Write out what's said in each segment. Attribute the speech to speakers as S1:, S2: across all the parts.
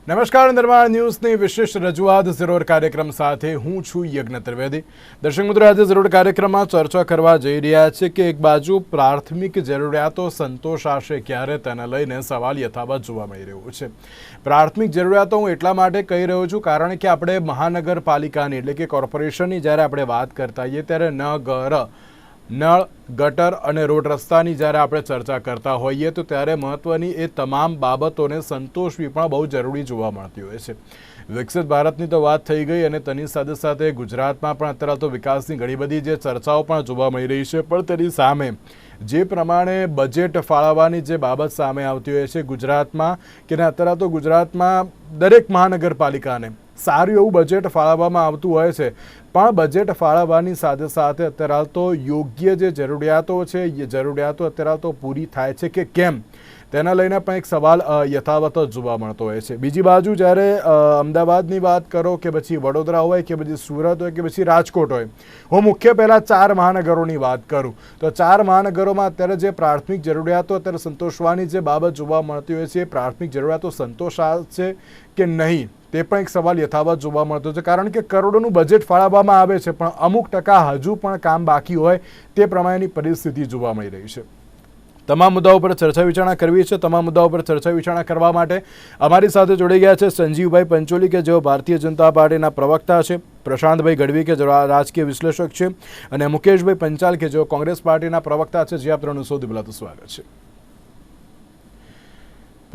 S1: નમસ્કાર, નિર્માણ ન્યૂઝની વિશેષ રજૂઆત ઝરોડ કાર્યક્રમ સાથે હું છું યજ્ઞ ત્રિવેદી। દર્શક મિત્રો, આજે ઝરોડ કાર્યક્રમમાં ચર્ચા કરવા જઈ રહ્યા છે કે એક બાજુ પ્રાથમિક જરૂરિયાતો સંતોષાશે ક્યારે તેને લઈને સવાલ યથાવત જોવા મળી રહ્યો છે। પ્રાથમિક જરૂરિયાતો હું એટલા માટે કહી રહ્યો છું કારણ કે આપણે મહાનગરપાલિકાની એટલે કે કોર્પોરેશનની જ્યારે આપણે વાત કરતા હોઈએ ત્યારે નળ, ગટર અને રોડ રસ્તાની જ્યારે આપણે ચર્ચા કરતા હોઈએ તો ત્યારે મહત્ત્વની એ તમામ બાબતોને સંતોષવી પણ બહુ જરૂરી જોવા મળતી હોય છે। વિકસિત ભારતની તો વાત થઈ ગઈ અને તેની સાથે સાથે ગુજરાતમાં પણ અત્યારે તો વિકાસની ઘણી બધી જે ચર્ચાઓ પણ જોવા મળી રહી છે, પણ તેની સામે જે પ્રમાણે બજેટ ફાળવવાની જે બાબત સામે આવતી હોય છે ગુજરાતમાં કે અત્યારે તો ગુજરાતમાં દરેક મહાનગરપાલિકાને સારું એવું બજેટ ફાળવવામાં આવતું હોય છે, પણ બજેટ ફાળવવાની સાથે સાથે અત્યારે તો યોગ્ય જે જરૂરિયાતો છે એ જરૂરિયાતો અત્યારે તો પૂરી થાય છે કે કેમ તેના લઈને પણ એક સવાલ યથાવત જ જોવા મળતો હોય છે। બીજી બાજુ જ્યારે અમદાવાદની વાત કરો કે પછી વડોદરા હોય કે પછી સુરત હોય કે પછી રાજકોટ હોય, હું મુખ્ય પહેલાં 4 મહાનગરોની વાત કરું તો 4 મહાનગરોમાં અત્યારે જે પ્રાથમિક જરૂરિયાતો અત્યારે સંતોષવાની જે બાબત જોવા મળતી હોય છે એ પ્રાથમિક જરૂરિયાતો સંતોષાશે કે નહીં તે પણ એક સવાલ યથાવત જોવા મળતો છે, કારણ કે કરોડોનું બજેટ ફાળવવામાં આવે છે પણ અમુક ટકા હજુ પણ કામ બાકી હોય તે પ્રમાણેની પરિસ્થિતિ જોવા મળી રહી છે। તમામ મુદ્દાઓ પર ચર્ચા વિચારણા કરવી છે। તમામ મુદ્દાઓ પર ચર્ચા વિચારણા કરવા માટે અમારી સાથે જોડાઈ ગયા છે સંજીવભાઈ પંચોલી કે જેઓ ભારતીય જનતા પાર્ટીના પ્રવક્તા છે, પ્રશાંતભાઈ ગઢવી કે જેઓ રાજકીય વિશ્લેષક છે અને મુકેશભાઈ પંચાલ કે જેઓ કોંગ્રેસ પાર્ટીના પ્રવક્તા છે। જે આપ ત્રણનું સૌથી પહેલાં તો સ્વાગત છે।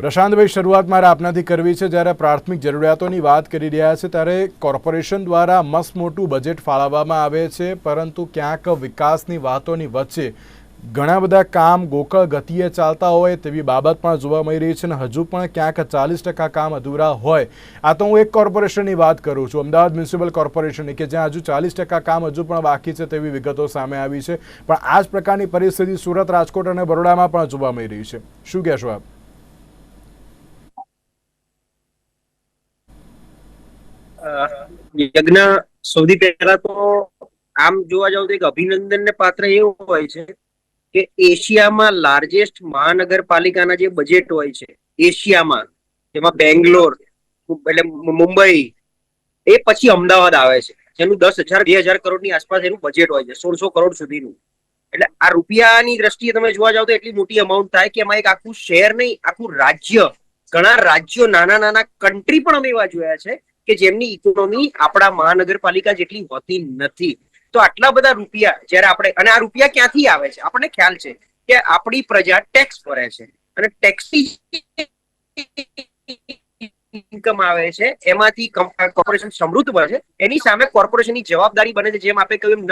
S1: પ્રશાંતભાઈ, શરૂઆત મારે આપનાથી કરવી છે। જ્યારે પ્રાથમિક જરૂરિયાતોની વાત કરી રહ્યા છે ત્યારે કોર્પોરેશન દ્વારા મસ્ત મોટું બજેટ ફાળવવામાં આવે છે, પરંતુ ક્યાંક વિકાસની વાતોની વચ્ચે ઘણા બધા કામ ગોકળ ગતિએ ચાલતા હોય તેવી બાબત પણ જોવા મળી રહી છે અને હજુ પણ ક્યાંક 40% કામ અધૂરા હોય। આ તો હું એક કોર્પોરેશનની વાત કરું છું, અમદાવાદ મ્યુનિસિપલ કોર્પોરેશનની, કે જ્યાં હજુ 40% કામ હજુ પણ બાકી છે તેવી વિગતો સામે આવી છે, પણ આ જ પ્રકારની પરિસ્થિતિ સુરત, રાજકોટ અને બરોડામાં પણ જોવા મળી રહી છે। શું કહેશો આપ?
S2: યજ્ઞ, સૌથી પહેલા તો આમ જોવા જાવ તો એક અભિનંદનને પાત્ર એવું હોય છે કે એશિયામાં લાર્જેસ્ટ મહાનગરપાલિકાના જે બજેટ હોય છે એશિયામાં, જેમાં બેંગ્લોર એટલે મુંબઈ, એ પછી અમદાવાદ આવે છે, જેનું 10,000-2,000 કરોડની આસપાસ એનું બજેટ હોય છે, 1600 કરોડ સુધીનું। એટલે આ રૂપિયાની દ્રષ્ટિએ તમે જોવા જાવ તો એટલી મોટી અમાઉન્ટ થાય કે એમાં એક આખું શહેર નહીં, આખું રાજ્ય, ઘણા રાજ્યો, નાના નાના કન્ટ્રી પણ અમે એવા જોયા છે કે જેમની ઇકોનોમી આપણા મહાનગરપાલિકા જેટલી હોતી નથી। તો આટલા બધા રૂપિયા જયારે આપણે, અને આ રૂપિયા ક્યાંથી આવે છે આપણને ખ્યાલ છે કે આપણી પ્રજા ટેક્સ ભરે છે અને ટેક્સની ઇન્કમ આવે છે, એમાંથી કોર્પોરેશન સમૃદ્ધ બને છે। એની સામે કોર્પોરેશનની જવાબદારી બને છે, જેમ આપણે કહ્યું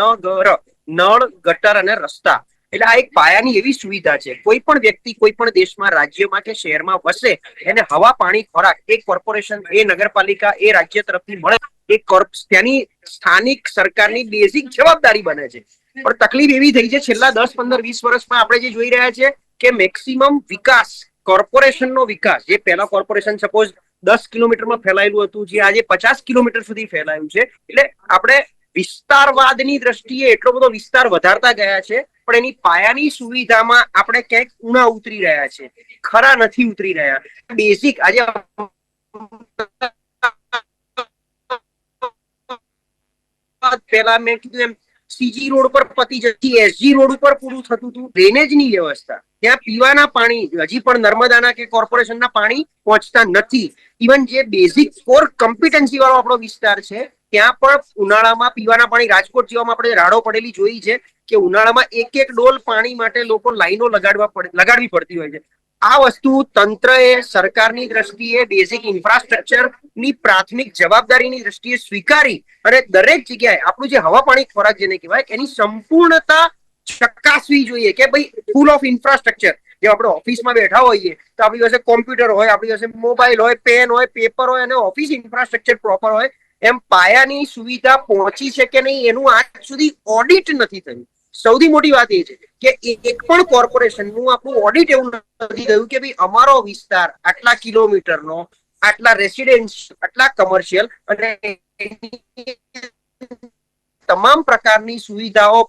S2: નળ, ગટર અને રસ્તા, એટલે આ એક પાયાની એવી સુવિધા છે। કોઈ પણ વ્યક્તિ કોઈ પણ દેશમાં, રાજ્યમાં કે શહેરમાં વસે એને હવા, પાણી, ખોરાક એ કોર્પોરેશન, એ નગરપાલિકા, એ રાજ્ય તરફથી મળે, એ ત્યાંની સ્થાનિક સરકારની બેઝિક જવાબદારી બને છે। પણ તકલીફ એવી થઈ છે છેલ્લા 10, 15, 20 વર્ષમાં આપણે જે જોઈ રહ્યા છે કે મેક્સિમમ વિકાસ, કોર્પોરેશનનો વિકાસ, જે પહેલા કોર્પોરેશન સપોઝ 10 કિલોમીટરમાં ફેલાયેલું હતું, જે આજે 50 કિલોમીટર સુધી ફેલાયું છે। એટલે આપણે વિસ્તારવાદની દ્રષ્ટિએ એટલો બધો વિસ્તાર વધારતા ગયા છે, પણ એની પાયાની સુવિધામાં આપણે ક્યાંક ઊણા ઉતરી રહ્યા છે, ખરા નથી ઉતરી રહ્યા। બેઝિક આજે પહેલા મેં કીધું એમ સીજી રોડ પર પતી જતી, એસજી રોડ ઉપર પૂરું થતું હતું, ડ્રેનેજની વ્યવસ્થા, ત્યાં પીવાના પાણી હજી પણ નર્મદાના કે કોર્પોરેશનના પાણી પહોંચતા નથી। ઇવન જે બેઝિક કોર કમ્પિટન્સી વાળો આપણો વિસ્તાર છે ત્યાં પણ ઉનાળામાં પીવાના પાણી, રાજકોટ જેવામાં આપણે રાડો પડેલી જોઈ છે કે ઉનાળામાં એક ડોલ પાણી માટે લોકો લાઈનો લગાડવી પડતી હોય છે। આ વસ્તુ તંત્રએ સરકારની દ્રષ્ટિએ બેઝિક ઇન્ફ્રાસ્ટ્રક્ચર ની પ્રાથમિક જવાબદારીની દ્રષ્ટિએ સ્વીકારી અને દરેક જગ્યાએ આપણું જે હવા, પાણી, ખોરાક જેને કહેવાય એની સંપૂર્ણતા ચકાસવી જોઈએ કે ભાઈ ફૂલ ઓફ ઇન્ફ્રાસ્ટ્રક્ચર, જે આપણે ઓફિસમાં બેઠા હોઈએ તો આપણી પાસે કોમ્પ્યુટર હોય, આપણી પાસે મોબાઈલ હોય, પેન હોય, પેપર હોય અને ઓફિસ ઇન્ફ્રાસ્ટ્રક્ચર પ્રોપર હોય, એમ પાયાની સુવિધા પહોંચી છે કે નહીં એનું આજ સુધી ઓડિટ નથી થયું। સૌથી મોટી વાત એ છે કે એક પણ કોર્પોરેશનનું આપણું ઓડિટ એવું નથી થયું કે ભાઈ અમારો વિસ્તાર આટલા કિલોમીટરનો, આટલા રેસિડેન્શિયલ, આટલા કમર્શિયલ અને તમામ પ્રકારની સુવિધાઓ,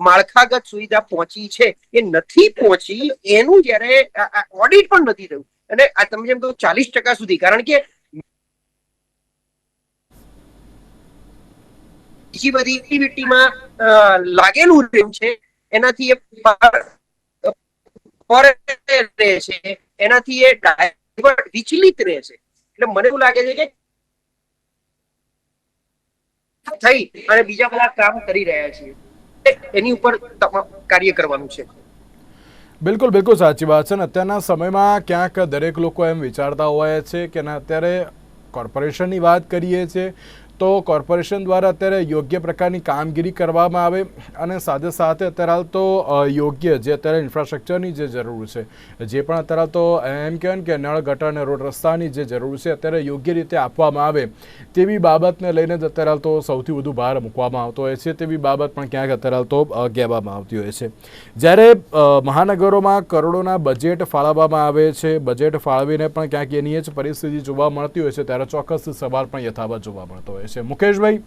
S2: માળખાગત સુવિધા પહોંચી છે એ નથી પહોંચી, એનું જયારે ઓડિટ પણ નથી થયું। અને આ તમે જેમ કહો 40% સુધી, કારણ કે બીજી બધી એક્ટિવિટીમાં લાગેલું રહ્યું છે, એનાથી એ રહે છે, એનાથી એ વિચલિત રહે છે. એટલે મને એવું લાગે છે કે થઈ અને બીજા બધા કામ કરી રહ્યા છીએ, એની ઉપર કાર્ય કરવાનું છે.
S1: બિલકુલ બિલકુલ સાચી વાત છે. ને અત્યારના સમયમાં ક્યાંક દરેક લોકો એમ વિચારતા હોય છે કે ના, અત્યારે કોર્પોરેશનની વાત કરીએ છીએ તો કોર્પોરેશન દ્વારા અત્યારે યોગ્ય પ્રકારની કામગીરી કરવામાં આવે અને સાથે સાથે અત્યારે હાલ તો યોગ્ય જે અત્યારે ઇન્ફ્રાસ્ટ્રક્ચરની જે જરૂર છે, જે પણ અત્યારે તો એમ કહેવાય ને કે નળ ગટર અને રોડ રસ્તાની જે જરૂર છે અત્યારે યોગ્ય રીતે આપવામાં આવે તેવી બાબતને લઈને જ અત્યારે હાલ તો સૌથી વધુ ભાર મૂકવામાં આવતો હોય છે. તેવી બાબત પણ ક્યાંક અત્યારે હાલ તો કહેવામાં આવતી હોય છે. જ્યારે મહાનગરોમાં કરોડોના બજેટ ફાળવવામાં આવે છે, બજેટ ફાળવીને પણ ક્યાંક એની જ પરિસ્થિતિ જોવા મળતી હોય છે, ત્યારે ચોક્કસ સવાલ પણ યથાવત જોવા મળતો હોય છે. મુકેશભાઈ,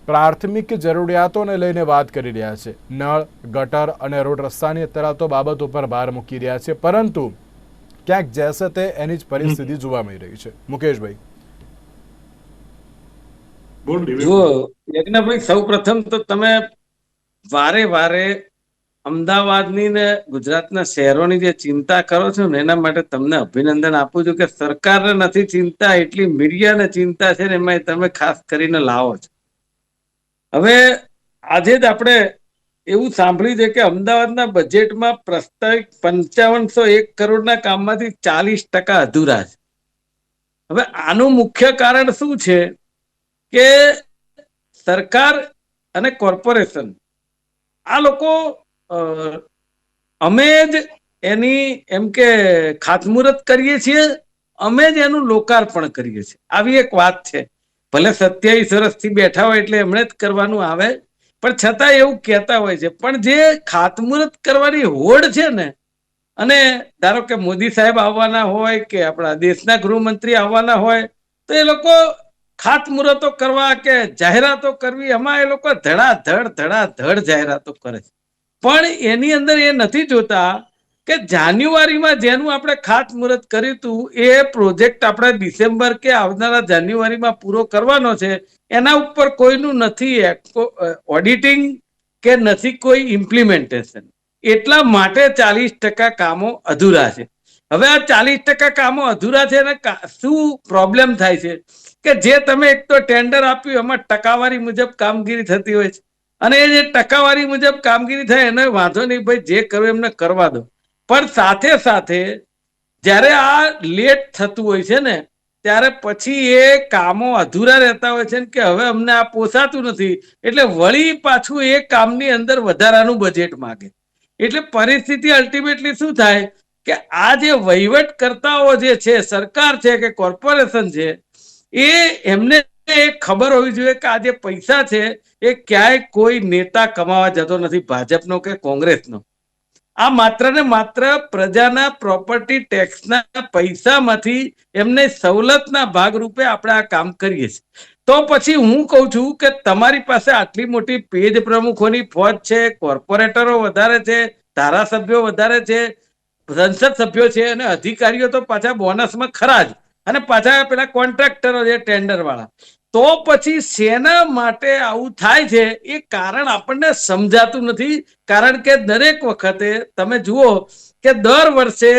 S1: પ્રાથમિક જરૂરિયાતોને લઈને વાત કરી રહ્યા છે, નળ ગટર અને રોડ રસ્તાની અત્યારે તો બાબત ઉપર ભાર મૂકી રહ્યા છે, પરંતુ ક્યાંક જેસે તે એની જ પરિસ્થિતિ જોવા મળી રહી છે. મુકેશભાઈ,
S3: જુઓ યજ્ઞભાઈ, સૌ પ્રથમ તો તમે વારે વારે અમદાવાદની ને ગુજરાતના શહેરોની જે ચિંતા કરો છો ને, એના માટે તમને અભિનંદન આપું છું કે સરકારને નથી ચિંતા, એટલી મીડિયાને ચિંતા છે ને, એમાં તમે ખાસ કરીને લાવો છો. હવે આજે જ આપણે એવું સાંભળ્યું છે કે અમદાવાદના બજેટમાં પ્રસ્તાવિત 5501 કરોડના કામમાંથી 40% અધૂરા છે. હવે આનું મુખ્ય કારણ શું છે કે સરકાર અને કોર્પોરેશન આ લોકો અમે જ એની એમ કે ખાતમુહૂર્ત કરીએ છીએ, અમે જ એનું લોકાર્પણ કરીએ છીએ. આવી એક વાત છે. ભલે 27 વર્ષથી બેઠા હોય એટલે એમણે જ કરવાનું આવે, પણ છતાં એવું કહેતા હોય છે. પણ જે ખાતમુહૂર્ત કરવાની હોડ છે ને, અને ધારો કે મોદી સાહેબ આવવાના હોય કે આપણા દેશના ગૃહમંત્રી આવવાના હોય, તો એ લોકો ખાતમુહૂર્તો કરવા કે જાહેરાતો કરવી, એમાં એ લોકો ધડાધડ જાહેરાતો કરે છે. પણ એની અંદર એ નથી જોતા કે જાન્યુઆરીમાં જેનું આપણે ખાતમુહૂર્ત કર્યું હતું, એ પ્રોજેક્ટ આપણે ડિસેમ્બર કે આવનારા જાન્યુઆરીમાં પૂરો કરવાનો છે. એના ઉપર કોઈનું નથી ઓડિટિંગ કે નથી કોઈ ઇમ્પ્લિમેન્ટેશન. એટલા માટે 40% કામો અધૂરા છે. હવે આ 40% કામો અધૂરા છે ને, શું પ્રોબ્લેમ થાય છે કે જે તમે એક તો ટેન્ડર આપ્યું એમાં ટકાવારી મુજબ કામગીરી થતી હોય છે, અને એ જે ટકાવારી મુજબ કામગીરી થાય એને વાંધો નહીં ભાઈ, જે કરવું એમને કરવા દો. પણ સાથે સાથે જ્યારે આ લેટ થતું હોય છે ને, ત્યારે પછી એ કામો અધૂરા રહેતા હોય છે કે હવે અમને આ પોસાતું નથી, એટલે વળી પાછું એ કામની અંદર વધારાનું બજેટ માંગે. એટલે પરિસ્થિતિ અલ્ટિમેટલી શું થાય કે આ જે વહીવટકર્તાઓ જે છે, સરકાર છે કે કોર્પોરેશન છે, એ એમને ખબર હોવી જોઈએ કે આ જે પૈસા છે એ ક્યાંય કોઈ નેતા કમાવા જતો નથી, ભાજપનો કે કોંગ્રેસનો. આ માત્ર ને માત્ર પ્રજાના પ્રોપર્ટી ટેક્સના પૈસામાંથી એમને સવલતના ભાગરૂપે આપણે આ કામ કરીએ છીએ. તો પછી હું કહું છું કે તમારી પાસે આટલી મોટી પેજ પ્રમુખોની ફોજ છે, કોર્પોરેટરો વધારે છે, ધારાસભ્યો વધારે છે, સંસદ સભ્યો છે, અને અધિકારીઓ તો પાછા બોનસમાં ખરા જ, અને પાછા પેલા કોન્ટ્રાક્ટરો છે ટેન્ડર વાળા. તો પછી શેના માટે આવું થાય છે એ કારણ આપણને સમજાતું નથી. કારણ કે દરેક વખતે તમે જુઓ કે દર વર્ષે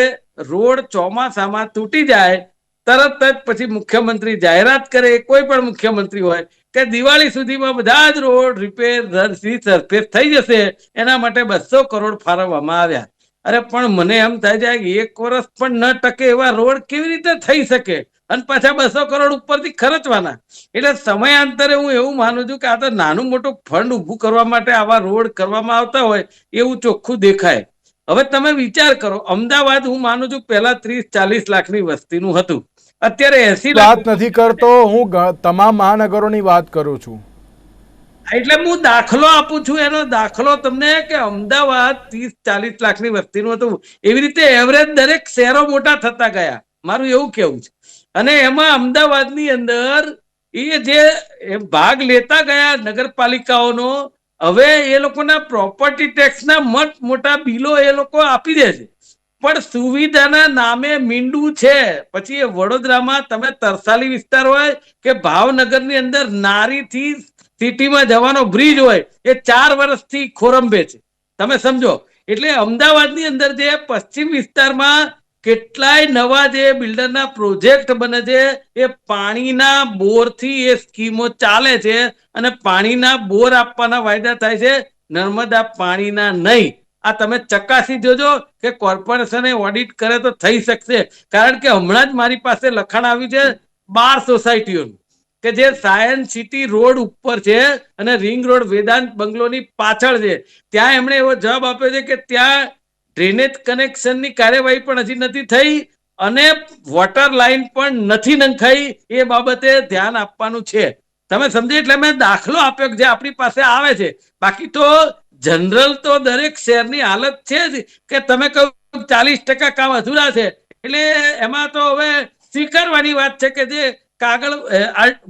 S3: રોડ ચોમાસામાં તૂટી જાય, તરત જ પછી મુખ્યમંત્રી જાહેરાત કરે, કોઈ પણ મુખ્યમંત્રી હોય, કે દિવાળી સુધીમાં બધા જ રોડ રિપેર સરફેસ થઈ જશે, એના માટે 200 કરોડ ફાળવવામાં આવ્યા. અરે પણ મને એમ થાય છે એક વર્ષ પણ ન ટકે એવા રોડ કેવી રીતે થઈ શકે, અને પાછા 200 કરોડ ઉપરથી ખર્ચવાના. એટલે સમયાંતરે હું એવું માનું છું કે આ તો નાનું મોટું ફંડ ઉભું કરવા માટે આવા રોડ કરવામાં આવતા હોય એવું ચોખ્ખું દેખાય. હવે તમે વિચાર કરો, અમદાવાદ હું માનું છું પહેલા 30-40 લાખની વસ્તીનું હતું, અત્યારે 80 લાખ.
S1: વાત નથી કરતો, હું તમામ મહાનગરોની વાત કરું છું.
S3: એટલે હું દાખલો આપું છું, એનો દાખલો તમને કે અમદાવાદ 30-40 લાખની વસ્તીનું હતું, એવી રીતે એવરેજ દરેક શહેરો મોટા થતા ગયા, મારું એવું કેવું છે. અને એમાં અમદાવાદની અંદર એ જે ભાગ લેતા ગયા નગરપાલિકાઓનો, હવે એ લોકોના પ્રોપર્ટી ટેક્સના મોટા બિલો એ લોકો આપી દે છે, પણ સુવિધાના નામે મીંડું છે. પછી એ વડોદરામાં તમે તરસાલી વિસ્તાર હોય કે ભાવનગરની અંદર નારીથી સિટીમાં જવાનો બ્રિજ હોય એ 4 વર્ષથી ખોરંભે છે. તમે સમજો. એટલે અમદાવાદની અંદર જે પશ્ચિમ વિસ્તારમાં કેટલાય નવા જે બિલ્ડરના પ્રોજેક્ટ બને છે એ પાણીના બોરથી એ સ્કીમો ચાલે છે અને પાણીના બોર આપવાના વાયદા થાય છે, નર્મદા પાણીના નહીં. આ તમે ચકાસી જોજો કે કોર્પોરેશને ઓડિટ કરે તો થઈ શકશે. કારણ કે હમણાં જ મારી પાસે લખાણ આવ્યું છે 12 સોસાયટીઓનું કે જે સાયન્સ સિટી રોડ ઉપર છે અને રિંગ રોડ વેદાંત બંગલોની પાછળ છે. ત્યાં એમણે એવો જવાબ આપ્યો છે કે ત્યાં ડ્રેનેજ કનેક્શનની કાર્યવાહી પણ હજી નથી થઈ અને વોટર લાઈન પણ નથી નંખાઈ. એ બાબતે ધ્યાન આપવાનું છે. તમે સમજે એટલે મેં દાખલો આપ્યો જે આપણી પાસે આવે છે. બાકી તો જનરલ તો દરેક શહેરની હાલત છે જ કે તમે કહો 40% કામ અધૂરા છે એટલે એમાં તો હવે સ્વીકારવાની વાત છે કે જે કાગળ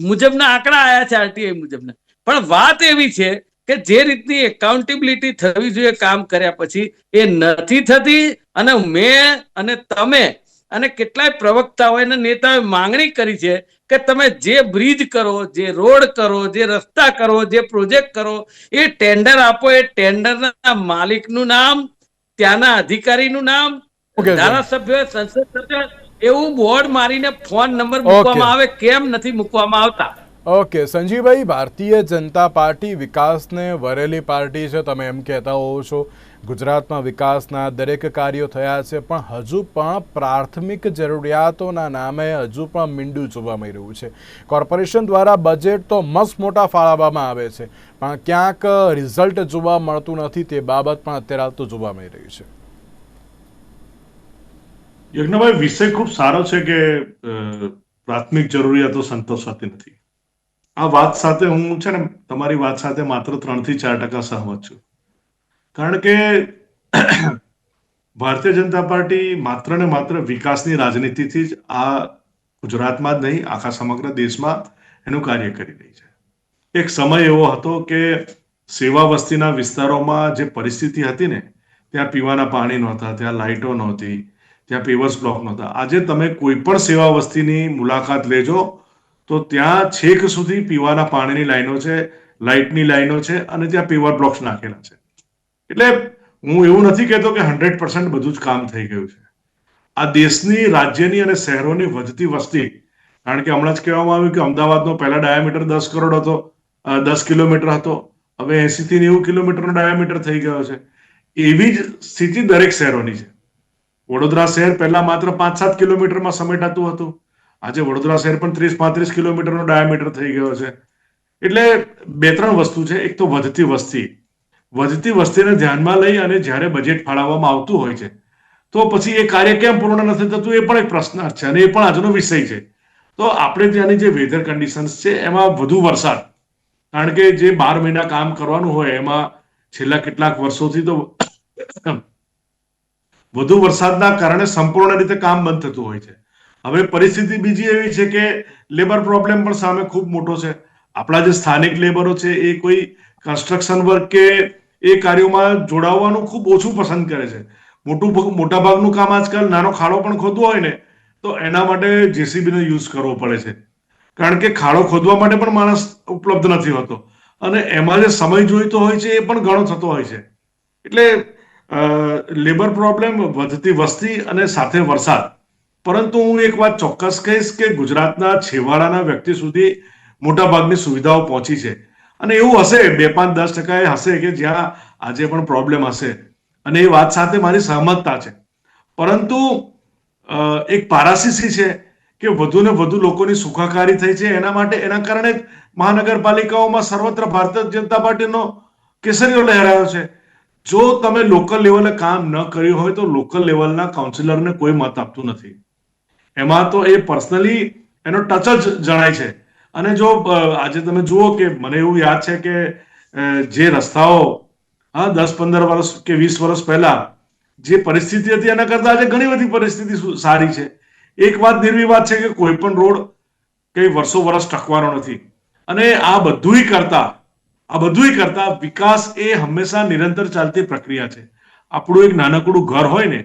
S3: મુજબના આંકડા આયા છે આરટીઆઈ મુજબના. પણ વાત એવી છે કે જે રીતની એકાઉન્ટેબિલિટી થવી જોઈએ કામ કર્યા પછી એ નથી થતી. અને મેં અને તમે અને કેટલાય પ્રવક્તાઓ અને નેતાઓએ માંગણી કરી છે કે તમે જે બ્રિજ કરો, જે રોડ કરો, જે રસ્તા કરો, જે પ્રોજેક્ટ કરો એ ટેન્ડર આપો. એ ટેન્ડરના માલિકનું નામ, ત્યાંના અધિકારીનું નામ, ધારાસભ્ય, સંસદ સભ્ય એવું બોર્ડ મારીને ફોન નંબર મૂકવામાં આવે. કેમ નથી મૂકવામાં આવતા?
S1: ઓકે સંજીવભાઈ, ભારતીય જનતા પાર્ટી વિકાસને વરેલી પાર્ટી છે, તમે એમ કહેતા હોવ છો. ગુજરાતમાં વિકાસના દરેક કાર્યો થયા છે, પણ હજુ પણ પ્રાથમિક જરૂરિયાતોના નામે હજુ પણ મીંડું જોવા મળી રહ્યું છે. કોર્પોરેશન દ્વારા બજેટ તો મસ્ત મોટા ફાળવવામાં આવે છે, પણ ક્યાંક રિઝલ્ટ જોવા મળતું નથી. તે બાબત પણ અત્યારે હાલ તો જોવા મળી રહી છે.
S4: યજ્ઞભાઈ, વિષય ખૂબ સારો છે કે પ્રાથમિક જરૂરિયાતો સંતોષાતી નથી. આ વાત સાથે હું છે ને તમારી વાત સાથે માત્ર 3 થી 4% સહમત છું. કારણ કે ભારતીય જનતા પાર્ટી માત્ર ને માત્ર વિકાસની રાજનીતિથી જ આ ગુજરાતમાં જ નહીં આખા સમગ્ર દેશમાં એનું કાર્ય કરી રહી છે. એક સમય એવો હતો કે સેવા વસ્તીના વિસ્તારોમાં જે પરિસ્થિતિ હતી ને, ત્યાં પીવાના પાણી નહોતા, ત્યાં લાઇટો નહોતી, ત્યાં પેવર્સ બ્લોક નહોતા. આજે તમે કોઈ પણ સેવા વસ્તીની મુલાકાત લેજો તો ત્યાં છેક સુધી પીવાના પાણીની લાઈનો છે, લાઇટની લાઈનો છે અને ત્યાં પેવર બ્લોક્સ નાખેલા છે. એટલે હું એવું નથી કહેતો કે 100% બધું જ કામ થઈ ગયું છે. આ દેશની, રાજ્યની અને શહેરોની વધતી વસ્તી, કારણ કે હમણાં જ કહેવામાં આવ્યું કે અમદાવાદનો પહેલા ડાયામીટર 10 કરોડ હતો, 10 કિલોમીટર હતો, હવે 80 થી 90 કિલોમીટરનો ડાયામીટર થઈ ગયો છે. એવી જ સ્થિતિ દરેક શહેરોની છે. વડોદરા શહેર પહેલા માત્ર 5-7 કિલોમીટરમાં સમેટાતું હતું. આજે વડોદરા શહેર પણ 30-35 કિલોમીટરનો ડાયામીટર થઈ ગયો છે. એટલે 2-3 વસ્તુ છે. એક તો વધતી વસ્તીને ધ્યાનમાં લઈ અને જ્યારે બજેટ ફાળવવામાં આવતું હોય છે તો પછી એ કાર્ય કેમ પૂર્ણ નથી થતું એ પણ એક પ્રશ્ન છે અને એ પણ આજનો વિષય છે. તો આપણે ત્યાંની જે વેધર કન્ડિશન્સ છે એમાં વધુ વરસાદ, કારણ કે જે 12 મહિના કામ કરવાનું હોય એમાં છેલ્લા કેટલાક વર્ષોથી તો વધુ વરસાદના કારણે સંપૂર્ણ રીતે કામ બંધ થતું હોય છે. હવે પરિસ્થિતિ બીજી એવી છે કે લેબર પ્રોબ્લેમ પણ સામે ખૂબ મોટો છે. આપણા જે સ્થાનિક લેબરો છે એ કોઈ કન્સ્ટ્રક્શન વર્ક કે એ કાર્યોમાં જોડાવવાનું ખૂબ ઓછું પસંદ કરે છે. મોટા ભાગનું કામ આજકાલ નાનો ખાડો પણ ખોદવો હોય ને તો એના માટે જેસીબીનો યુઝ કરવો પડે છે, કારણ કે ખાડો ખોદવા માટે પણ માણસ ઉપલબ્ધ નથી હોતો અને એમાં જે સમય જોઈતો હોય છે એ પણ ઘણો થતો હોય છે. એટલે લેબર પ્રોબ્લેમ, વધતી વસ્તી અને સાથે વરસાદ. પરંતુ હું એક વાત ચોક્કસ કહીશ કે ગુજરાતના છેવાડાના વ્યક્તિ સુધી મોટાભાગની સુવિધાઓ પહોંચી છે અને એવું હશે 2-5-10% એ હશે કે જ્યાં આજે પણ પ્રોબ્લેમ હશે અને એ વાત સાથે મારી સહમતતા છે. પરંતુ એક પારાસીસી છે કે વધુ ને વધુ લોકોની સુખાકારી થઈ છે. એના કારણે મહાનગરપાલિકાઓમાં સર્વત્ર ભારતીય જનતા પાર્ટીનો કેસરીઓ લહેરાયો છે. જો તમે લોકલ લેવલે કામ ન કર્યું હોય તો લોકલ લેવલના કાઉન્સિલરને કોઈ મત આપતું નથી. એમાં તો એ પર્સનલી એનો ટચ જ જણાય છે. અને જો આજે તમે જુઓ કે મને એવું યાદ છે કે જે રસ્તાઓ 10-15 વર્ષ કે 20 વર્ષ પહેલા જે પરિસ્થિતિ હતી એના કરતા આજે ઘણી બધી પરિસ્થિતિ સારી છે. એક વાત નિર્વિવાદ છે કે કોઈ પણ રોડ કઈ વર્ષો વર્ષ ટકવાનો નથી અને આ બધુંય કરતા વિકાસ એ હંમેશા નિરંતર ચાલતી પ્રક્રિયા છે. આપણું એક નાનકડું ઘર હોય ને,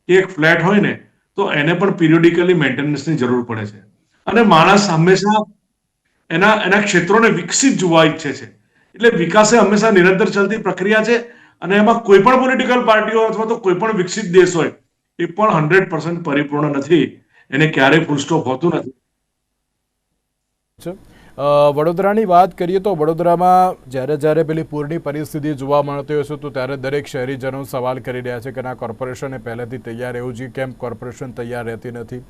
S4: એક ફ્લેટ હોય ને તો એને પણ પિરિયોડિકલી મેન્ટેનન્સની જરૂર પડે છે અને માણસ હંમેશા એના ક્ષેત્રોને વિકસિત જોવા ઈચ્છે છે. એટલે વિકાસ એ હંમેશા નિરંતર ચાલતી પ્રક્રિયા છે અને એમાં કોઈ પણ પોલિટિકલ પાર્ટીઓ અથવા તો કોઈ પણ વિકસિત દેશ હોય એ પણ 100% પરિપૂર્ણ નથી. એને ક્યારેય ફૂલ સ્ટોપ હોતું નથી.
S1: વડોદરાની વાત કરીએ તો વડોદરામાં જ્યારે પેલી પૂરની પરિસ્થિતિ જોવા મળતી હોય છે તો ત્યારે દરેક શહેરીજનો સવાલ કરી રહ્યા છે કે ના કોર્પોરેશને પહેલેથી તૈયાર રહેવું જોઈએ, કેમ કોર્પોરેશન તૈયાર રહેતી નથી.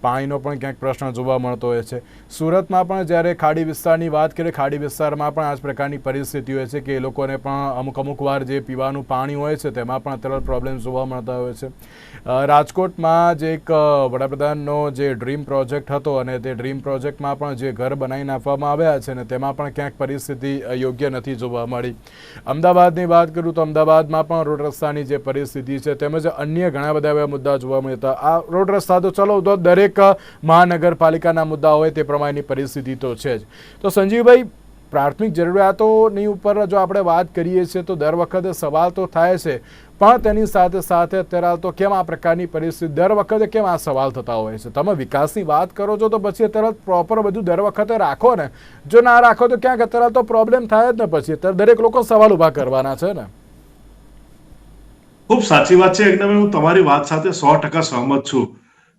S1: પાણીનો પણ ક્યાંક પ્રશ્ન જોવા મળતો હોય છે. સુરતમાં પણ જ્યારે ખાડી વિસ્તારની વાત કરીએ, ખાડી વિસ્તારમાં પણ આ જ પ્રકારની પરિસ્થિતિ હોય છે કે એ લોકોને પણ અમુક વાર જે પીવાનું પાણી હોય છે તેમાં પણ અત્યારે પ્રોબ્લેમ જોવા મળતા હોય છે. રાજકોટમાં જે એક વડાપ્રધાનનો જે ડ્રીમ પ્રોજેક્ટ હતો અને તે ડ્રીમ પ્રોજેક્ટમાં પણ જે ઘર બનાવીને આપવામાં આવ્યા છે ને તેમાં પણ ક્યાંક પરિસ્થિતિ યોગ્ય નથી જોવા મળી. અમદાવાદની વાત કરું તો અમદાવાદમાં પણ રોડ રસ્તાની જે પરિસ્થિતિ છે તેમજ અન્ય ઘણા બધા એવા મુદ્દા જોવા મળતા. આ રોડ રસ્તા તો ચલો તો દરેક મહાનગરપાલિકાના મુદ્દા હોય તે પ્રમાણેની પરિસ્થિતિ તો છે જ. તો સંજીવભાઈ, પ્રાથમિક જરૂરિયાતોની ઉપર જો આપણે વાત કરીએ છીએ તો દર વખતે સવાલ તો થાય છે, પણ તેની સાથે સાથે અત્યારે તો કેમ આ પ્રકારની પરિસ્થિતિ દર વખતે કેમ આ સવાલ થતા હોય છે? તમે વિકાસની વાત કરો છો તો પછી અત્યારે પ્રોપર બધું દર વખતે રાખો ને, જો ના રાખો તો ક્યાંક અત્યારે તો પ્રોબ્લેમ થાય જ ને. પછી અત્યારે દરેક લોકો સવાલ ઉભા કરવાના છે ને.
S4: ખૂબ સાચી વાત છે. એકદમ હું તમારી વાત સાથે 100% સહમત છું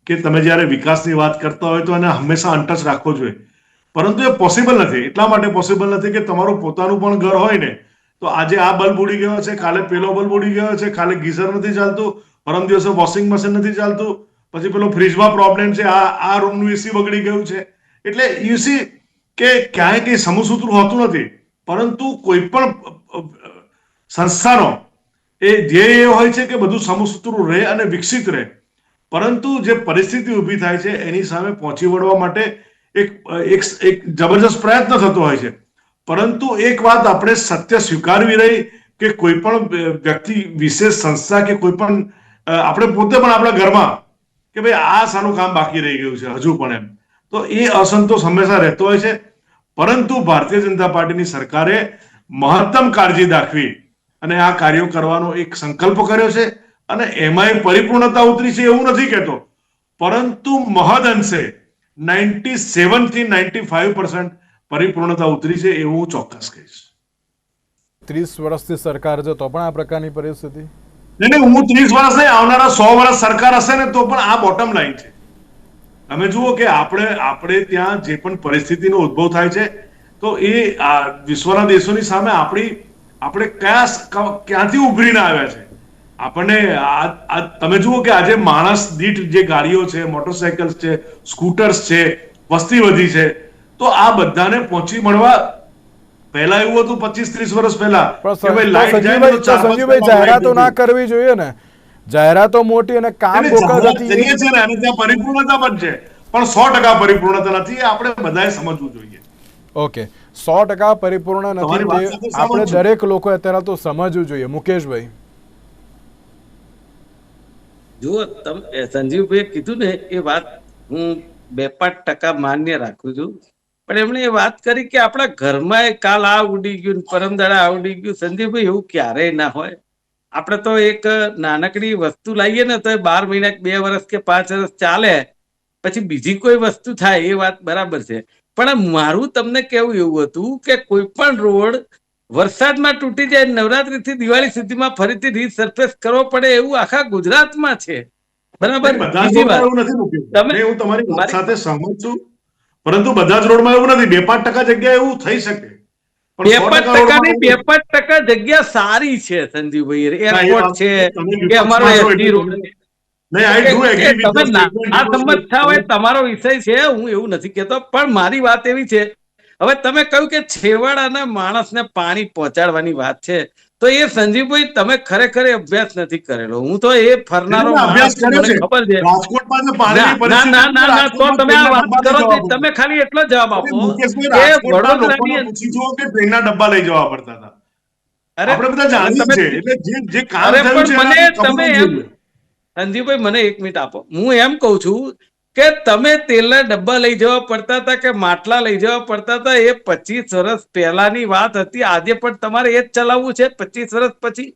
S4: કે તમે જ્યારે વિકાસની વાત કરતા હોય તો એને હંમેશા અનટચ રાખવો જોઈએ, પરંતુ એ પોસિબલ નથી. એટલા માટે પોસિબલ નથી કે તમારું પોતાનું પણ ઘર હોય ને તો આજે આ બલ્બ ઉડી ગયો છે, કાલે પેલો બલ્બ ઉડી ગયો છે, કાલે ગીઝર નથી ચાલતું, પરમ દિવસે વોશિંગ મશીન નથી ચાલતું, પછી પેલો ફ્રીજમાં પ્રોબ્લેમ છે, આ રૂમનું એસી બગડી ગયું છે. એટલે યુસી કે ક્યાંય કંઈ સમસૂત્ર હોતું નથી, પરંતુ કોઈ પણ સંસ્થાનો એ ધ્યેય હોય છે કે બધું સમસૂત્ર રહે અને વિકસિત રહે. પરંતુ જે પરિસ્થિતિ ઊભી થાય છે એની સામે પહોંચી વળવા માટે એક જબરજસ્ત પ્રયત્ન થતો હોય છે. પરંતુ એક વાત આપણે સત્ય સ્વીકારવી રહી કે કોઈ પણ વ્યક્તિ વિશેષ સંસ્થા કે કોઈ પણ આપણે પોતે પણ આપણા ઘરમાં કે ભાઈ આ સારું કામ બાકી રહી ગયું છે હજુ પણ, એમ તો એ અસંતોષ હંમેશા રહેતો હોય છે. પરંતુ ભારતીય જનતા પાર્ટીની સરકારે મહત્તમ કાળજી દાખવી અને આ કાર્યો કરવાનો એક સંકલ્પ કર્યો છે અને એમાં પરિપૂર્ણતા ઉતરી છે એવું નથી કહેતો, પરંતુ મહદ અંશે 97 થી 95% પરિપૂર્ણતા ઉતરી છે એવું હું ચોક્કસ કહીશ.
S1: 30 વર્ષથી સરકાર છે તો પણ આ પ્રકારની પરિસ્થિતિ?
S4: નહીં, હું 30 વર્ષ નહીં, આવનારા 100 વર્ષ સરકાર હશે ને તો પણ આ બોટમ લાઈન છે. તમે જુઓ કે આપણે ત્યાં જે પણ પરિસ્થિતિનો ઉદ્ભવ થાય છે તો એ વિશ્વના દેશોની સામે આપણે ક્યાંથી ઉભરીને આવ્યા છે. આપણને તમે જુઓ કે આજે માણસ દીઠ જે ગાડીઓ છે, મોટરસાયકલ્સ છે, સ્કૂટર્સ છે, વસ્તી વધી છે, તો આ બધાને પહોંચી મળવા પહેલા એવું હતું 25-30 વર્ષ પહેલા કે ભાઈ લાઈટ જાય તો
S1: સંજીવભાઈ જાહેરાતો ના કરવી જોઈએ ને. જાહેરાતો મોટી અને કામ
S4: કરીએ છે ને અને ત્યાં પરિપૂર્ણતા પણ છે, પણ 100% પરિપૂર્ણતા નથી. આપણે બધાએ સમજવું જોઈએ.
S1: ઓકે, 100% પરિપૂર્ણ નથી, આપણે દરેક લોકો અત્યારે તો સમજવું જોઈએ. મુકેશભાઈ,
S3: જુઓ, તમે સંજીવભાઈએ કીધું ને એ વાત હું 2-5% માન્ય રાખું છું, પણ એમણે એ વાત કરી કે આપણા ઘરમાં કાલ આ ઉડી ગયું, પરમદાડા આ ઉડી ગયું. સંજીવભાઈ, એવું ક્યારેય ના હોય. આપણે તો એક નાનકડી વસ્તુ લાવીએ ને તો 12 મહિના 2 વર્ષ કે 5 વર્ષ ચાલે, પછી બીજી કોઈ વસ્તુ થાય, એ વાત બરાબર છે. પણ મારું તમને કેવું એવું હતું કે કોઈ પણ રોડ વરસાદમાં તૂટી જાય, નવરાત્રી થી દિવાળી સુધીમાં ફરીથી રીસર્ફેસ કરવો પડે એવું આખા ગુજરાતમાં છે. બરાબર,
S4: હું તમારી વાત સાથે સહમત છું, પરંતુ બધા જ રોડમાં એવું નથી. 2-5% જગ્યા એવું થઈ શકે.
S3: 2-5% જગ્યા સારી છે સંજીવભાઈ. એરપોર્ટ છે કે અમારો એસટી રોડ છે. તમારો વિષય છે, હું એવું નથી કેતો, પણ મારી વાત એવી છે. હવે તમે કહ્યું કે છેવાડાના માણસને પાણી પહોંચાડવાની વાત છે, તો એ સંજીવભાઈ તમે ખરેખર અભ્યાસ નથી કરેલો. હું તો એ ફરનારો માણસ છું, મને ખબર છે. ના, તો તમે આ વાત કરો છો, તમે ખાલી એટલો જવાબ આપો કે વડોદરાની
S4: ટ્રેનના ડબ્બા લઈ જવા પડતા હતા. આપણે બધા જાણીએ છીએ, એટલે જે કામ થયું છે
S3: મને તમે એમ સંજીવભાઈ મને 1 મિનિટ આપો. હું એમ કઉ છું કે તમે તેલના ડબ્બા લઈ જવા પડતા હતા કે માટલા લઈ જવા પડતા હતા, એ 25 વર્ષ પહેલાની વાત હતી. આજે પણ તમારે એ જ ચલાવવું છે 25 વર્ષ પછી?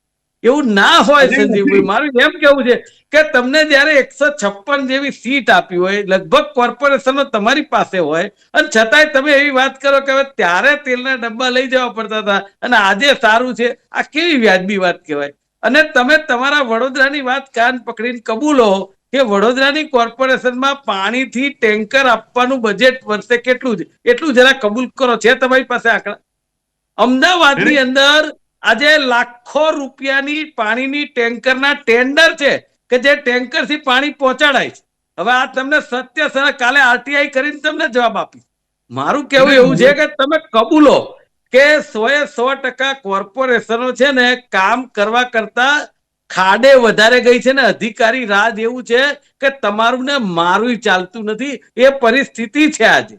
S3: એવું ના હોય
S4: હજી
S3: સંજીવભાઈ.
S4: નથી.
S3: મારું એમ કેવું છે કે તમને જયારે 156 જેવી સીટ આપી હોય, લગભગ કોર્પોરેશનો તમારી પાસે હોય, અને છતાંય તમે એવી વાત કરો કે હવે ત્યારે તેલના ડબ્બા લઈ જવા પડતા હતા અને આજે સારું છે. આ કેવી વ્યાજબી વાત કહેવાય? અને તમે તમારા વડોદરાની વાત કાન પકડીને કબૂલો કે વડોદરાની કોર્પોરેશનમાં પાણીથી ટેન્કર આપવાનું બજેટ વર્ષે કેટલું છે, એટલું જરા કબૂલ કરો. છે તમારી પાસે આંકડા? અમદાવાદની અંદર આજે લાખો રૂપિયાની પાણીની ટેન્કરના ટેન્ડર છે કે જે ટેન્કરથી પાણી પહોંચાડાય છે. હવે આ તમને સત્ય સર કાલે આરટીઆઈ કરીને તમને જવાબ આપીશ. મારું કેવું એવું છે કે તમે કબૂલો કે 100% કોર્પોરેશનો છે ને કામ કરવા કરતા ખાડે વધારે ગઈ છે ને અધિકારી રાજ એવું છે કે તમારું ને મારું ચાલતું નથી. એ પરિસ્થિતિ છે આજે.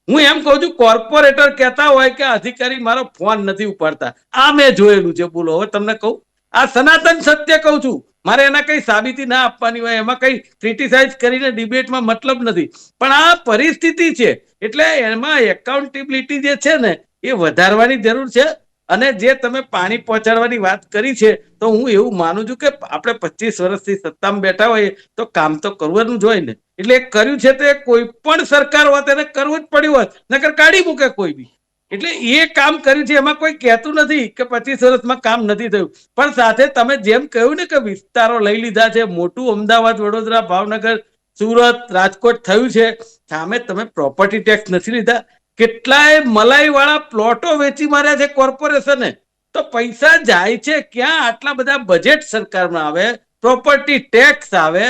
S3: હું એમ કહું છું, કોર્પોરેટર કહેતા હોય કે અધિકારી મારો ફોન નથી ઉપાડતા. આ મેં જોયેલું છે. બોલો, હવે તમને કહું, આ સનાતન સત્ય કહું છું. મારે એના કઈ સાબિતી ના આપવાની હોય, એમાં કઈ ક્રિટિસાઇઝ કરીને ડિબેટમાં મતલબ નથી. પણ આ પરિસ્થિતિ છે એટલે એમાં એકાઉન્ટેબિલિટી જે છે ને એ વધારવાની જરૂર છે. અને જે તમે પાણી પહોંચાડવાની વાત કરી છે તો હું એવું માનું છું કે આપણે 25 વર્ષથી સત્તામાં બેઠા હોઈએ તો કામ તો કરવાનું જ હોય ને. એટલે એ કર્યું છે તો એ કોઈ પણ સરકાર હોત એને કરવું જ પડ્યું હોત, નકર કાઢી મૂકે કોઈ બી. એટલે એ કામ કર્યું છે, એમાં કોઈ કહેતું નથી કે 25 વર્ષમાં કામ નથી થયું. પણ સાથે તમે જેમ કહ્યું ને કે વિસ્તારો લઈ લીધા છે, મોટું અમદાવાદ, વડોદરા, ભાવનગર, સુરત, રાજકોટ થયું છે, સામે તમે પ્રોપર્ટી ટેક્સ નથી લીધા. કેટલાય મલાઈ વાળા પ્લોટો વેચી માર્યા છે કોર્પોરેશને. તો પૈસા જાય છે ક્યાં? આટલા બધા બજેટ સરકારમાં આવે, પ્રોપર્ટી ટેક્સ આવે,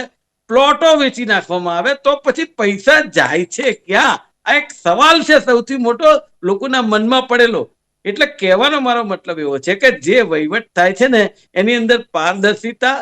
S3: પ્લોટો વેચી નાખવામાં આવે, તો પછી પૈસા જાય છે ક્યાં? આ એક સવાલ છે સૌથી મોટો લોકોના મનમાં પડેલો. એટલે કહેવાનો મારો મતલબ એવો છે કે જે વહીવટ થાય છે ને એની અંદર પારદર્શિતા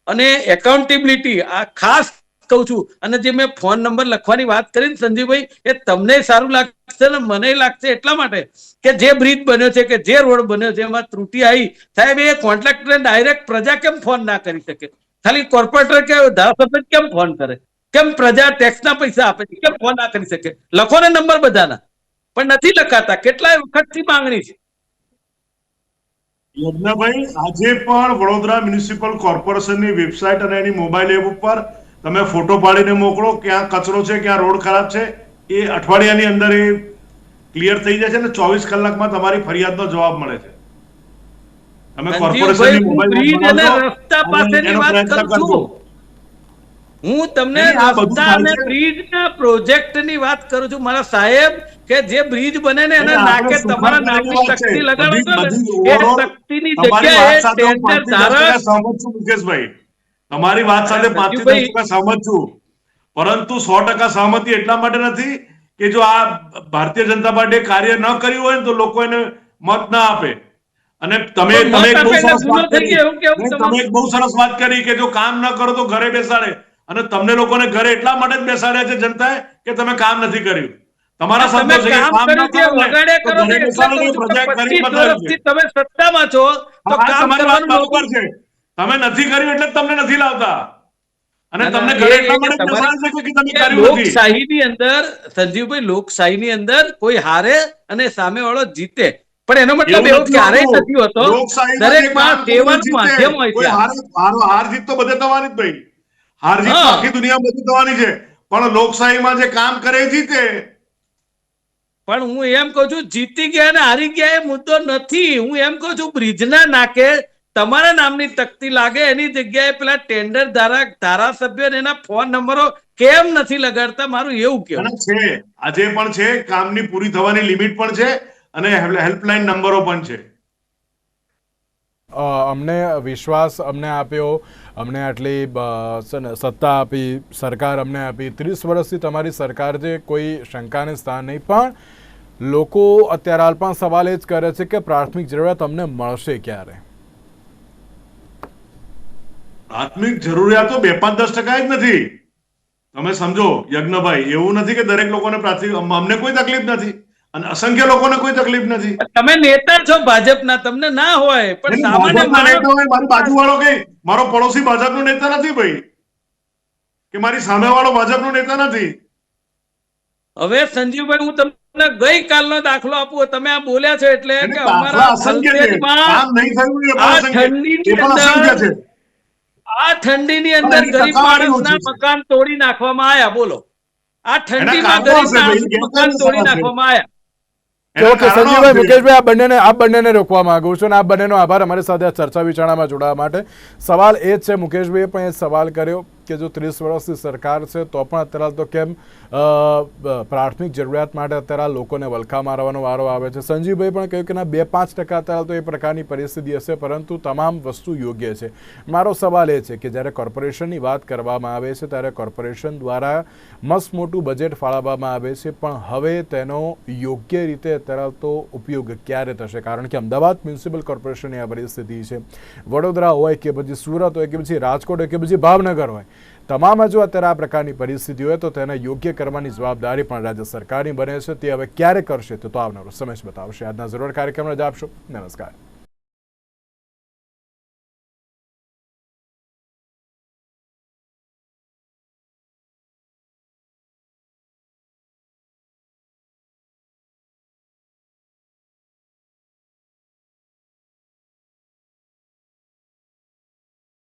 S3: અને એકાઉન્ટેબિલિટી આ ખાસ કહું છું. અને જે મેં ફોન નંબર લખવાની વાત કરી ને સંજીવભાઈ, એ તમને સારું લાગશે ને મને લાગશે એટલા માટે કે જે બ્રિજ બન્યો છે કે જે રોડ બન્યો છે એમાં ત્રુટી આવી, સાહેબ એ કોન્ટ્રાક્ટરને ડાયરેક્ટ પ્રજા કેમ ફોન ના કરી શકે? ખાલી કોર્પોરેટર કે ધારાસભ્ય કેમ ફોન કરે? કેમ પ્રજા ટેક્સના પૈસા આપે છે કેમ ફોન ના કરી શકે? લખો ને નંબર બધાના. પણ નથી લખાતા. કેટલાય વખતથી માંગણી છે.
S4: યજ્ઞભાઈ, આજે પણ વડોદરા મ્યુનિસિપલ કોર્પોરેશનની વેબસાઇટ અને એની મોબાઈલ એપ ઉપર તમે ફોટો પાડીને મોકલો, ક્યાં કચરો છે, ક્યાં રોડ ખરાબ છે, એ અઠવાડિયાની અંદર એ ક્લિયર થઈ જાય છે ને 24 કલાકમાં તમારી ફરિયાદનો જવાબ મળે છે. તમે કોર્પોરેશનની મોબાઈલ
S3: બ્રિજ અને રસ્તા પાસેની વાત કરું છું. હું તમને રસ્તા અને બ્રિજના પ્રોજેક્ટની વાત કરું છું મારા સાહેબ, કે જે બ્રિજ બને ને એના નાકે તમારા નામની તકતી લગાડો છો ને એ તકતીની જગ્યાએ ટેન્ડર ધારક.
S4: સહમત છું મુકેશભાઈ, તમારી વાત સાથે 5% સહમત છું. પરંતુ 100% સહમતિ એટલા માટે નથી કે જો આ ભારતીય જનતા પાર્ટીએ કાર્ય ન કર્યું હોય ને તો લોકો એને મત ના આપે. અને તમે એક બહુ સરસ વાત કરી, તમે એક બહુ સરસ વાત કરી કે જો કામ ન કરો તો ઘરે બેસાડે. અને તમને લોકોને ઘરે એટલા માટે જ બેસાડ્યા છે જનતાએ કે તમે કામ નથી કર્યું. તમારા શબ્દો છે કે કામ ન કરો ને તો ઘરે બેસાડો ને પ્રજાએ કરી બતાવ્યું છે.
S3: તમે સત્તામાં છો તો કામ કરવાનું
S4: બરાબર છે. તમે નથી કર્યું એટલે તમને નથી લાવતા. અને તમને ઘરે એટલા માટે જ બેસાડે છે કે તમે કર્યું નથી.
S3: લોકશાહીની અંદર સંજીવભાઈ, લોકશાહીની અંદર કોઈ હારે અને સામેવાળો જીતે, પણ એનો મતલબ એવો ક્યારેય નથી હોતો. દરેકમાં સેવાનું માધ્યમ હોય છે.
S4: હાર જીત તો બધે થવાની જ ભાઈ. હાર જીત તો આખી દુનિયા બધી થવાની છે. પણ લોકશાહીમાં જે કામ કરે જીતે.
S3: પણ હું એમ કહું છું, જીતી ગયા અને હારી ગયા એ મુદ્દો નથી. હું એમ કહું છું, બ્રિજના નાકે તમારા નામની તકતી લાગે એની જગ્યાએ પેલા ટેન્ડર ધારાસભ્ય એના ફોન નંબરો કેમ નથી લગાડતા? મારું એવું કેવું
S4: છે. આજે પણ છે, કામની પૂરી થવાની લિમિટ પણ છે અને હેલ્પલાઇન નંબરો પણ છે.
S1: અમને વિશ્વાસ અમને આપ્યો, અમને આટલી સત્તા આપી, સરકાર અમને આપી. 30 વર્ષથી તમારી સરકાર છે, કોઈ શંકાને સ્થાન નહીં. પણ લોકો અત્યારે હાલ પણ સવાલ એ જ કરે છે કે પ્રાથમિક જરૂરિયાત અમને મળશે ક્યારે?
S4: પ્રાથમિક જરૂરિયાતો 2-5-10% જ નથી. તમે સમજો યજ્ઞભાઈ, એવું નથી કે દરેક લોકોને પ્રાથમિક, અમને કોઈ તકલીફ નથી અને અસંખ્ય લોકોને કોઈ તકલીફ નથી.
S3: તમે નેતા છો ભાજપના, તમને ના હોય, પણ સામાન્ય માણસ.
S4: મારી બાજુવાળો કઈ મારો પડોશી ભાજપનો નેતા નથી ભાઈ, કે મારી સામેવાળો ભાજપનો નેતા નથી.
S3: હવે સંજીવભાઈ, હું તમને તમને ગઈકાલનો દાખલો આપું, તમે આ બોલ્યા છો એટલે
S4: એને
S3: કે
S4: દાખલા
S3: અમારા
S4: અસંખ્ય છે.
S3: થલતેજમાં
S4: કામ નહીં થયું એ પણ
S3: આ
S4: અસંખ્ય.
S3: ઠંડીની
S4: એ પણ અસંખ્ય
S3: અંદર
S4: છે.
S3: આ ઠંડીની
S4: પણ
S3: અંદર
S4: એની
S3: ગરીબ
S4: ટકાવારી
S3: માણસના
S4: ઓછી છે.
S3: મકાન તોડી નાખવામાં આવ્યા. બોલો, આ
S4: એના
S3: ઠંડીમાં
S4: કારણો
S3: ગરીબ
S4: હશે ભાઈ,
S3: માણસના મકાન તોડી
S4: ગેરકાયદેસર હશે.
S3: નાખવામાં આવ્યા.
S4: એના
S1: ઓકે
S4: કારણો
S1: સંજીવભાઈ,
S4: હશે.
S1: મુકેશભાઈ, આ બંનેને રોકવા માંગુ છું અને આ બંનેનો આભાર અમારી સાથે આ ચર્ચા વિચારણામાં જોડાવા માટે. સવાલ એ જ છે, મુકેશભાઈએ પણ એ સવાલ કર્યો કે જો 30 વર્ષની સરકાર છે તો પણ અત્યારે તો કેમ પ્રાથમિક જરૂરિયાત માટે અત્યારે લોકોને વલખા મારવાનો વારો આવે છે. સંજીવભાઈ પણ કહ્યું કે ના 2-5% અત્યારે તો એ પ્રકારની પરિસ્થિતિ હશે, પરંતુ તમામ વસ્તુ યોગ્ય છે. મારો સવાલ એ છે કે જ્યારે કોર્પોરેશનની વાત કરવામાં આવે છે ત્યારે કોર્પોરેશન દ્વારા મસ્ત મોટું બજેટ ફાળવવામાં આવે છે, પણ હવે તેનો યોગ્ય રીતે અત્યારે તો ઉપયોગ ક્યારે થશે? કારણ કે અમદાવાદ મ્યુનિસિપલ કોર્પોરેશનની આ પરિસ્થિતિ છે, વડોદરા હોય કે પછી સુરત હોય કે પછી રાજકોટ હોય કે પછી ભાવનગર હોય, તમામ જો અત્યારે આ પ્રકારની પરિસ્થિતિ હોય તો તેને યોગ્ય કરવાની જવાબદારી પણ રાજ્ય સરકારની બને છે. તે હવે ક્યારે કરશે તો આવનારો સમય જ બતાવશે. આજના જરૂર કાર્યક્રમને જ આપશો. નમસ્કાર.